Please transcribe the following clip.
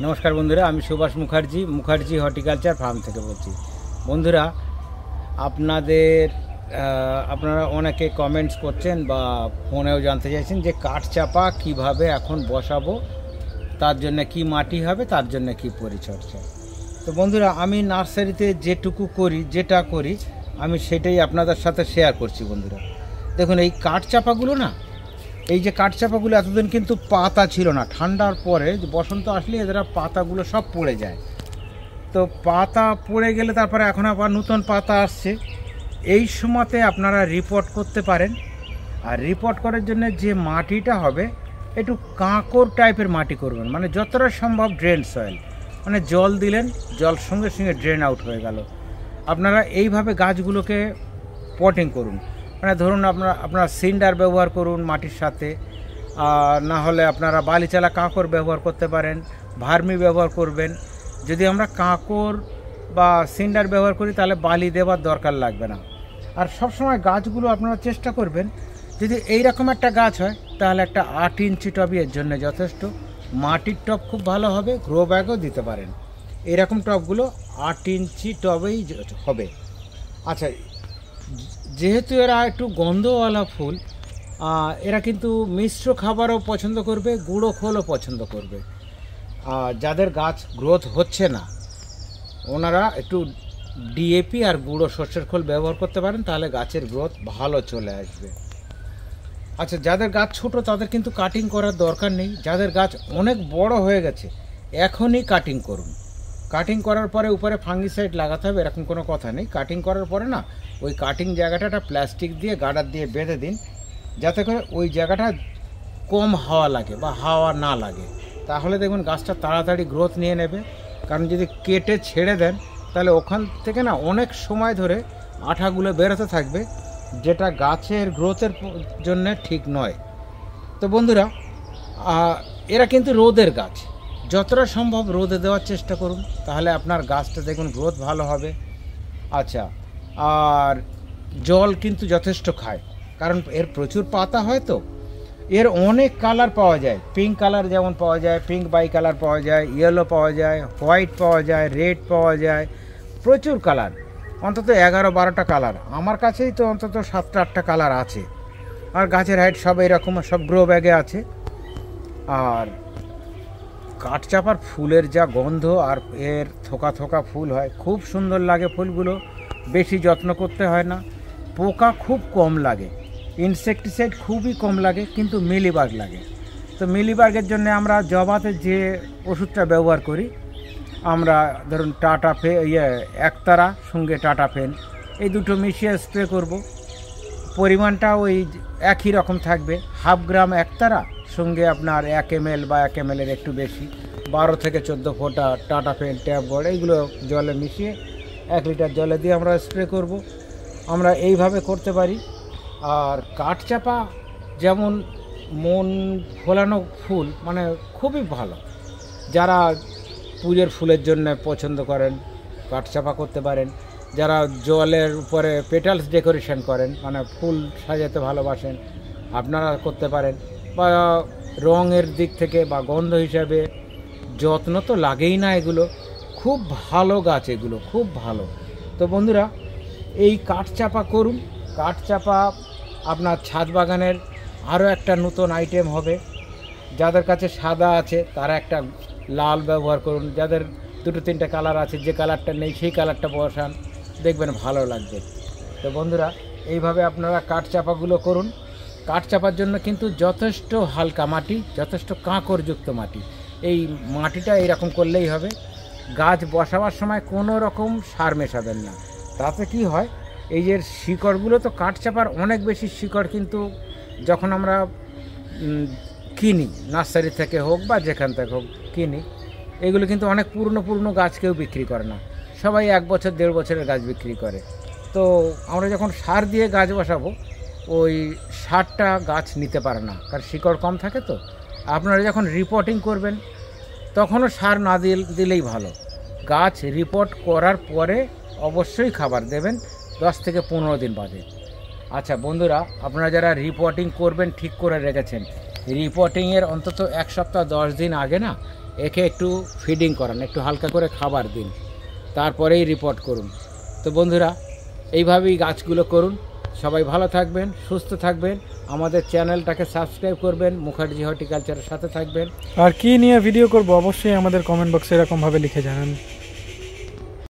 নমস্কার বন্ধুরা, আমি সুভাষ মুখার্জি হর্টিকালচার ফার্ম থেকে বলছি। বন্ধুরা, আপনারা অনেকে কমেন্টস করছেন বা ফোনেও জানতে চাইছেন যে কাঠচাপা কিভাবে এখন বসাবো, তার জন্য কি মাটি হবে, তার জন্য কি পরিচর্যা। তো বন্ধুরা, আমি নার্সারিতে যেটা করি আমি সেটাই আপনাদের সাথে শেয়ার করছি। বন্ধুরা দেখুন, এই কাঠচাপাগুলো না, এই যে কাঠচাপাগুলো এতদিন কিন্তু পাতা ছিল না। ঠান্ডার পরে বসন্ত আসলে এদের পাতাগুলো সব পড়ে যায়। তো পাতা পড়ে গেলে তারপরে এখন আবার নতুন পাতা আসছে। এই সময়তে আপনারা রিপোর্ট করতে পারেন। আর রিপোর্ট করার জন্য যে মাটিটা হবে একটু কাঁকর টাইপের মাটি করবেন, মানে যতটা সম্ভব ড্রেন সয়েল, মানে জল দিলেন, জল সঙ্গে সঙ্গে ড্রেন আউট হয়ে গেল। আপনারা এইভাবে গাছগুলোকে পটিং করুন। মানে ধরুন আপনারা সিন্ডার ব্যবহার করুন মাটির সাথে, না হলে আপনারা বালিচালা কাঁকর ব্যবহার করতে পারেন, ভার্মি ব্যবহার করবেন। যদি আমরা কাঁকর বা সিন্ডার ব্যবহার করি তাহলে বালি দেওয়ার দরকার লাগবে না। আর সবসময় গাছগুলো আপনারা চেষ্টা করবেন, যদি এইরকম একটা গাছ হয় তাহলে একটা 8 ইঞ্চি টবই এর জন্য যথেষ্ট। মাটির টব খুব ভালো হবে, গ্রো ব্যাগও দিতে পারেন। এরকম টবগুলো 8 ইঞ্চি টবেই হবে। আচ্ছা, যেহেতু এরা একটু গন্ধওয়ালা ফুল, এরা কিন্তু মিশ্র খাবারও পছন্দ করবে, গুঁড়ো খোলও পছন্দ করবে। যাদের গাছ গ্রোথ হচ্ছে না ওনারা একটু ডিএপি আর গুঁড়ো সর্ষের খোল ব্যবহার করতে পারেন, তাহলে গাছের গ্রোথ ভালো চলে আসবে। আচ্ছা, যাদের গাছ ছোট তাদের কিন্তু কাটিং করার দরকার নেই। যাদের গাছ অনেক বড় হয়ে গেছে এখনই কাটিং করুন। কাটিং করার পরে উপরে ফাঙ্গিসাইড লাগাতে হবে এরকম কোনো কথা নেই। কাটিং করার পরে না, ওই কাটিং জায়গাটা প্লাস্টিক দিয়ে গার্ডার দিয়ে বেঁধে দিন, যাতে করে ওই জায়গাটা কম হাওয়া লাগে বা হাওয়া না লাগে। তাহলে দেখবেন গাছটা তাড়াতাড়ি গ্রোথ নিয়ে নেবে। কারণ যদি কেটে ছেড়ে দেন তাহলে ওখান থেকে না অনেক সময় ধরে আঠাগুলো বেরোতে থাকবে, যেটা গাছের গ্রোথের জন্য ঠিক নয়। তো বন্ধুরা, এরা কিন্তু রোদের গাছ, যতটা সম্ভব রোদে দেওয়ার চেষ্টা করুন, তাহলে আপনার গাছটা দেখুন গ্রোথ ভালো হবে। আচ্ছা, আর জল কিন্তু যথেষ্ট খায়, কারণ এর প্রচুর পাতা হয়। তো এর অনেক কালার পাওয়া যায়, পিঙ্ক কালার যেমন পাওয়া যায়, পিঙ্ক বাই কালার পাওয়া যায়, ইয়েলো পাওয়া যায়, হোয়াইট পাওয়া যায়, রেড পাওয়া যায়, প্রচুর কালার, অন্তত 11-12টা কালার। আমার কাছেই তো অন্তত 7-8টা কালার আছে। আর গাছের হাইট সব এরকম, সব গ্রো ব্যাগে আছে। আর কাঠচাপার ফুলের যা গন্ধ, আর এর থোকা থোকা ফুল হয়, খুব সুন্দর লাগে ফুলগুলো। বেশি যত্ন করতে হয় না, পোকা খুব কম লাগে, ইনসেকটিসাইড খুবই কম লাগে, কিন্তু মিলিবাগ লাগে। তো মিলিবাগের জন্য আমরা জবাতে যে ওষুধটা ব্যবহার করি, আমরা ধরুন একতারা সঙ্গে টাটাফেন এই দুটো মিশিয়ে স্প্রে করব। পরিমাণটা ওই একই রকম থাকবে, 1/2 গ্রাম একতারা সঙ্গে আপনার 1 ml বা 1 ml একটু বেশি 12 থেকে 14 ফোঁটা টাটাফেন ট্যাবগড় এইগুলো জলে মিশিয়ে 1 লিটার জলে দিয়ে আমরা স্প্রে করব। আমরা এইভাবে করতে পারি। আর কাঠচাপা যেমন মন ভোলানো ফুল, মানে খুবই ভালো। যারা পুজোর ফুলের জন্য পছন্দ করেন কাঠচাপা করতে পারেন। যারা জলের উপরে পেটালস ডেকোরেশন করেন, মানে ফুল সাজাতে ভালোবাসেন, আপনারা করতে পারেন। বা রঙের দিক থেকে বা গন্ধ হিসাবে, যত্ন তো লাগেই না, এগুলো খুব ভালো গাছ, এগুলো খুব ভালো। তো বন্ধুরা, এই কাঠচাপা করুন। কাঠচাপা আপনার ছাদ বাগানের আরও একটা নতুন আইটেম হবে। যাদের কাছে সাদা আছে তারা একটা লাল ব্যবহার করুন, যাদের 2-3টে কালার আছে, যে কালারটা নেই সেই কালারটা বসান, দেখবেন ভালো লাগবে। তো বন্ধুরা, এইভাবে আপনারা কাঠচাপাগুলো করুন। কাঠচাপার জন্য কিন্তু যথেষ্ট হালকা মাটি, যথেষ্ট কাঁকরযুক্ত মাটি, এই মাটিটা এইরকম করলেই হবে। গাছ বসাবার সময় কোনো রকম সার মেশাবেন না। তাতে কি হয়, এই যে শিকড়গুলো, তো কাঠচাপার অনেক বেশি শিকড় কিন্তু যখন আমরা কিনি, নার্সারি থেকে হোক বা যেখান থেকে হোক কিনি, এগুলো কিন্তু অনেক পুরনো গাছ কেউ বিক্রি করে না, সবাই 1 বছর 1.5 বছরের গাছ বিক্রি করে। তো আমরা যখন সার দিয়ে গাছ বসাবো, ওই সারটা গাছ নিতে পারে না, কারণ শিকড় কম থাকে। তো আপনারা যখন রিপোর্টিং করবেন তখনও সার না দিলেই ভালো। গাছ রিপোর্ট করার পরে অবশ্যই খাবার দেবেন, 10 থেকে 15 দিন বাদে। আচ্ছা বন্ধুরা, আপনারা যারা রিপোর্টিং করবেন ঠিক করে রেখেছেন, রিপোর্টিংয়ের অন্তত 1 সপ্তাহ 10 দিন আগে না একে একটু ফিডিং করান, একটু হালকা করে খাবার দিন, তারপরেই রিপোর্ট করুন। তো বন্ধুরা, এইভাবেই গাছগুলো করুন। সবাই ভালো থাকবেন, সুস্থ থাকবেন, আমাদের চ্যানেলটাকে সাবস্ক্রাইব করবেন, মুখার্জি হর্টিকালচারের সাথে থাকবেন। আর কি নিয়ে ভিডিও করব অবশ্যই আমাদের কমেন্ট বক্সে এরকমভাবে লিখে জানান।